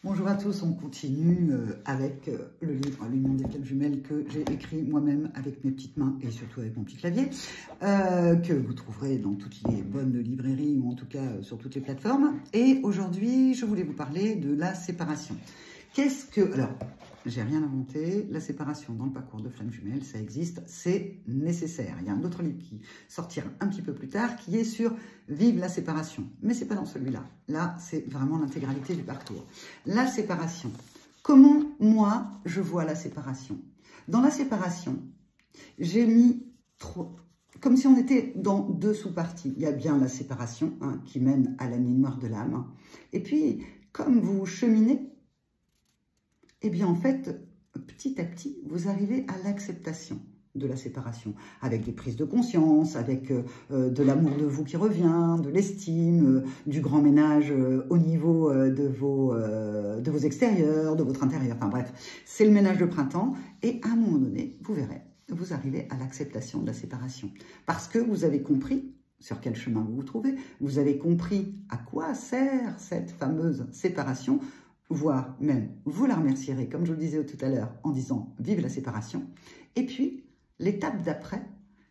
Bonjour à tous, on continue avec le livre L'Union des flammes jumelles que j'ai écrit moi-même avec mes petites mains et surtout avec mon petit clavier, que vous trouverez dans toutes les bonnes librairies ou en tout cas sur toutes les plateformes. Et aujourd'hui, je voulais vous parler de la séparation. Qu'est-ce que... Alors, j'ai rien inventé, la séparation dans le parcours de flammes jumelles, ça existe, c'est nécessaire. Il y a un autre livre qui sortira un petit peu plus tard qui est sur Vive la séparation. Mais c'est pas dans celui-là. Là, c'est vraiment l'intégralité du parcours. La séparation. Comment, moi, je vois la séparation? Dans la séparation, j'ai mis comme si on était dans deux sous-parties. Il y a bien la séparation qui mène à la nuit noire de l'âme. Et puis, comme vous cheminez, eh bien, en fait, petit à petit, vous arrivez à l'acceptation de la séparation, avec des prises de conscience, avec de l'amour de vous qui revient, de l'estime, du grand ménage au niveau de vos extérieurs, de votre intérieur, enfin bref, c'est le ménage de printemps, et à un moment donné, vous verrez, vous arrivez à l'acceptation de la séparation, parce que vous avez compris sur quel chemin vous vous trouvez, vous avez compris à quoi sert cette fameuse séparation, voire même vous la remercierez, comme je vous le disais tout à l'heure, en disant « Vive la séparation ». Et puis, l'étape d'après,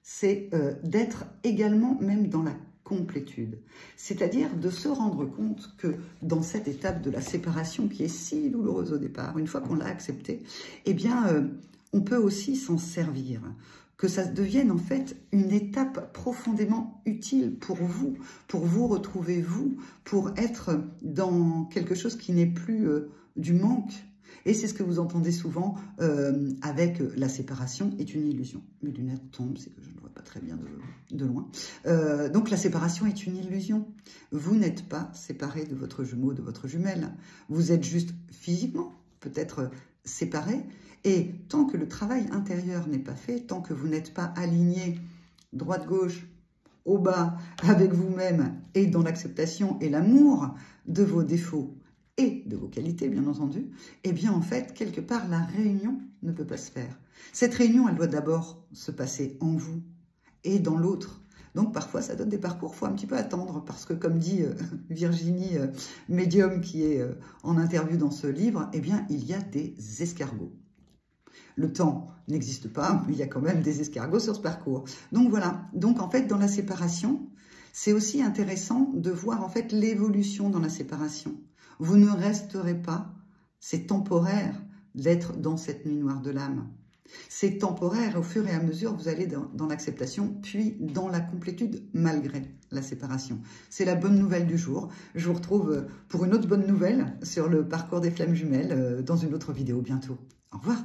c'est d'être également même dans la complétude. C'est-à-dire de se rendre compte que dans cette étape de la séparation qui est si douloureuse au départ, une fois qu'on l'a acceptée, eh bien, on peut aussi s'en servir. Que ça devienne en fait une étape profondément utile pour vous retrouver vous, pour être dans quelque chose qui n'est plus du manque. Et c'est ce que vous entendez souvent avec la séparation est une illusion. Mes lunettes tombent, c'est que je ne vois pas très bien de loin. Donc la séparation est une illusion. Vous n'êtes pas séparé de votre jumeau, de votre jumelle. Vous êtes juste physiquement, peut-être séparés. Et tant que le travail intérieur n'est pas fait, tant que vous n'êtes pas aligné droite-gauche, au bas, avec vous-même et dans l'acceptation et l'amour de vos défauts et de vos qualités, bien entendu, eh bien, en fait, quelque part, la réunion ne peut pas se faire. Cette réunion, elle doit d'abord se passer en vous et dans l'autre. Donc, parfois, ça donne des parcours, il faut un petit peu attendre, parce que, comme dit Virginie, médium qui est en interview dans ce livre, eh bien, il y a des escargots. Le temps n'existe pas, mais il y a quand même des escargots sur ce parcours. Donc, voilà. Donc, en fait, dans la séparation, c'est aussi intéressant de voir, en fait, l'évolution dans la séparation. Vous ne resterez pas, c'est temporaire d'être dans cette nuit noire de l'âme. C'est temporaire, au fur et à mesure, vous allez dans l'acceptation, puis dans la complétude, malgré la séparation. C'est la bonne nouvelle du jour. Je vous retrouve pour une autre bonne nouvelle sur le parcours des flammes jumelles dans une autre vidéo bientôt. Au revoir.